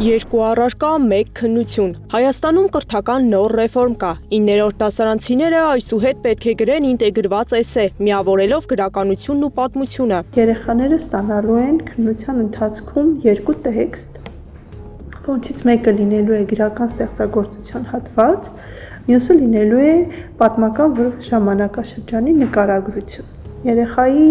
Երկու առարկա, մեկ քննություն։ Հայաստանում կրթական նոր ռեֆորմ կա։ 9-րդ դասարանցիները այսուհետ պետք է գրեն ինտեգրված էսե, միավորելով գրականությունն ու պատմությունը։ Երեխաները ստանալու են քննության ընթացքում 2 տեքստ, որոնցից մեկը լինելու է գրական ստեղծագործության հատված, մյուսը լինելու է պատմական ժամանակաշրջանի նկարագրություն։ Երեխայի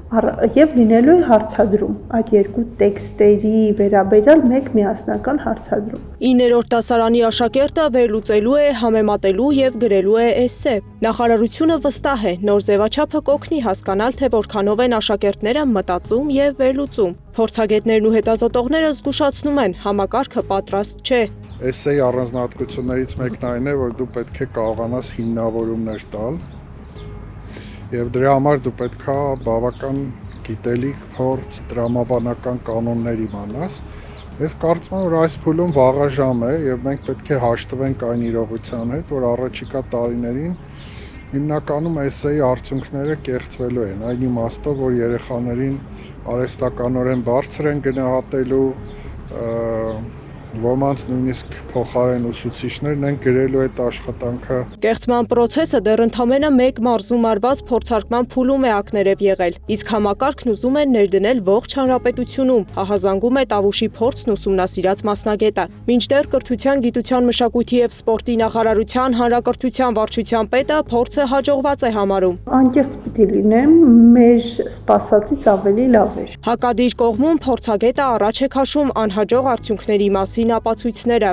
եւ լինելու է հարցադրում, այդ 2 տեքստերի վերաբերյալ մեկ միասնական հարցադրում։ 9-րդ դասարանի աշակերտը վերլուծելու է, համեմատելու եւ գրելու է էսե։ Նախարարությունը վստահ է, նոր ձևաչափը կօգնի հասկանալ, թե որքանով են աշակերտները մտածում եւ վերլուծում։ Փորձագետներն ու հետազոտողները զգուշացնում են, համակարգը պատրաստ չէ։ Էսեի առանձնահատկություններից մեկն այն է, որ դու պետք է կարողանաս հիմնավորումներ տալ եւ դրա համար դու պետքա բավական գիտելիք, փորձ, տրամաբանական կանոններ իմանաս։ Ես կարծում եմ, որ այս փուլում վաղաժամ է եւ մենք պետք է հաշտվենք այն իրողության հետ, որ առաջիկա տարիներին հիմնականում էսեի արդյունքները կեղծվելու են, այն իմաստով, որ երեխաներին արհեստականորեն բարձր են գնահատելու, ոմանց նույնիսկ փոխարեն ուսուցիչներն են գրելու այդ աշխատանքը։ Կեղծման process-ը դեռ ընդամենը 1 մարզում արված փորձարկման փուլում է ակներև եղել, իսկ համակարգն ուզում են ներդնել ողջ հանրապետությունում, ահազանգում է Տավուշի փորձն ուսումնասիրած մասնագետը։ Մինչդեռ Կրթության, գիտության, մշակույթի եւ սպորտի նախարարության հանրակրթության վարչության պետը փորձը հաջողված է համարում։ Անկեղծ պիտի լինեմ, մեր սպասածից ավելի լավ էր։ Հակադիր կողմում փորձագետը առաջ է քաշում անհաջող արդյունքների մասին ապացույցները։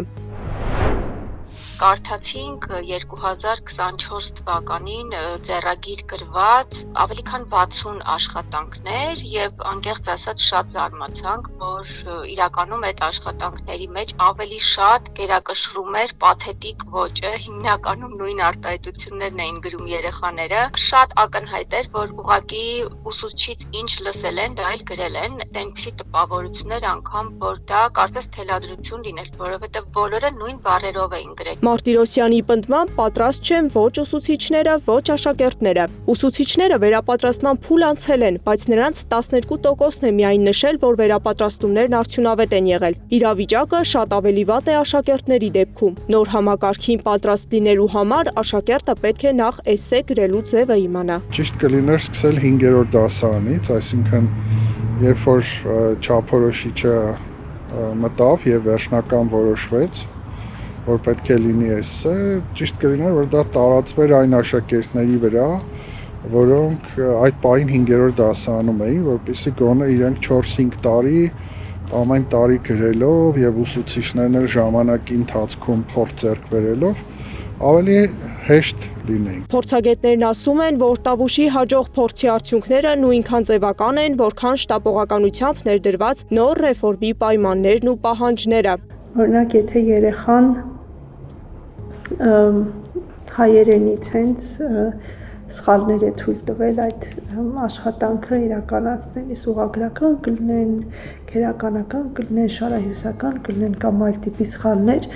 Կարդացինք 2024 թվականին ձեռագիր գրված ավելի քան 60 աշխատանքներ եւ անկեղծ ասած շատ զարմացանք, որ իրականում այդ աշխատանքների մեջ ավելի շատ գերակշռում էր պաթետիկ ոճը, հիմնականում նույն արտահայտություններն էին գրում երեխաները։ Շատ ակնհայտ էր, որ ուղղակի ուսուցչից ինչ լսել են, դա էլ գրել են, այնպիսի տպավորություններ անգամ, որ դա կարծես թելադրություն լիներ, որովհետեւ բոլորը նույն բառերով էին գրել։ Մարտիրոսյանի պնդմամբ պատրաստ չեն ոչ ուսուցիչները, ոչ աշակերտները։ Ուսուցիչները վերապատրաստման փուլ անցել են, բայց նրանց 12%-ն է միայն նշել, որ վերապատրաստումներն արդյունավետ են եղել։ Իրավիճակը շատ ավելի վատ է աշակերտների դեպքում։ Նոր համակարգին պատրաստ լինելու համար աշակերտը պետք է նախ էսե գրելու ձևը իմանա։ Ճիշտ կլիներ սկսել 5-րդ դասարանից, այսինքն երբ որ չափորոշիչը մտավ եւ վերջնական որոշվեց, որ պետք է լինի էսե, ճիշտ կլիներ, որ դա տարածվեր այն աշակերտների վրա, որոնք այդ պահին 5-րդ դասարանում էին, որպեսզի գոնե իրենք 4-5 տարի ամեն տարի գրելով եւ ուսուցիչներն էլ ժամանակի ընթացքում փորձ ձեռք բերելով ավելի հեշտ լինեին։ Փորձագետներն ասում են, որ Տավուշի հաջող փորձի արդյունքները նույնքան ձևական են, որքան շտապողականությամբ ներդրված նոր ռեֆորմի պայմաններն ու պահանջները։ Օրինակ, եթե երեխան հայերենից հենց սխալներ է թույլ տվել այդ աշխատանքը իրականացնել, իսկ ուղղագրական կլինեն, քերականական կլինեն, շարահյուսական կլինեն կամ այլ տիպի սխալներ,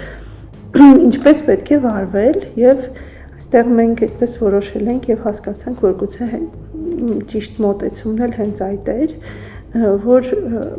ինչպես պետք է վարվել եւ այստեղ մենք այդպես որոշել ենք եւ հասկացանք, որ գուցե ճիշտ մոտեցումն էլ հենց այդ էր, որ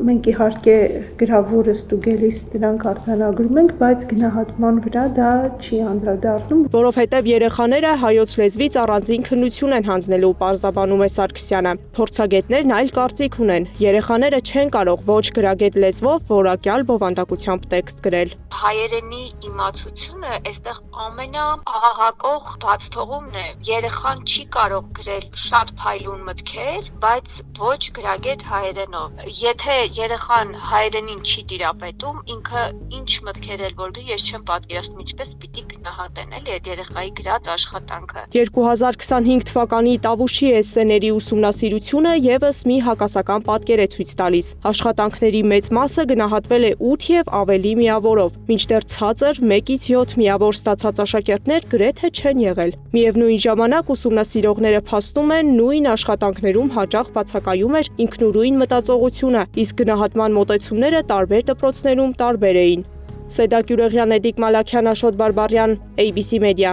մենք իհարկե գրավորը ստուգելիս դրանք արձանագրում ենք, բայց գնահատման վրա դա չի անդրադառնում, որովհետև երեխաները հայոց լեզվից առանձին քննություն են հանձնելու, պարզաբանում է Սարգսյանը։ Փորձագետներն այլ կարծիք ունեն, երեխաները չեն կարող ոչ գրագետ լեզվով որակյալ բովանդակությամբ տեքստ գրել։ Հայերենի իմացությունը այստեղ ամենաաղաղակող բացթողումն է։ Երեխան չի կարող գրել շատ փայլուն մտքեր, բայց ոչ գրագետ հայերենով։ Եթե երեխան հայերենին չի տիրապետում, ինքը ինչ մտքեր էլ որ գրի, ես չեմ պատկերացնում ինչպես պիտի գնահատեն էլի այդ երեխայի գրած աշխատանքը։ 2025 թվականի Տավուշի էսսեների ուսումնասիրությունը եւս մի հակասական պատկեր է ցույց տալիս։ Աշխատանքների մեծ մասը գնահատվել է 8 եւ ավելի միավորով, մինչդեռ ցածր 1-ից 7 միավոր ստացած աշակերտներ գրեթե չեն եղել։ Միևնույն ժամանակ ուսումնասիրողները փաստում են նույն աշխատանքներում հաճախ բացակայում էր ինքնուրույն մտածողությունը, իսկ գնահատման մոտեցումները տարբեր դպրոցներում տարբեր էին։ Սեդա Գյուրեղյան, Էդիկ Մալաքյան, Աշոտ Բարբարյան, ABC Media։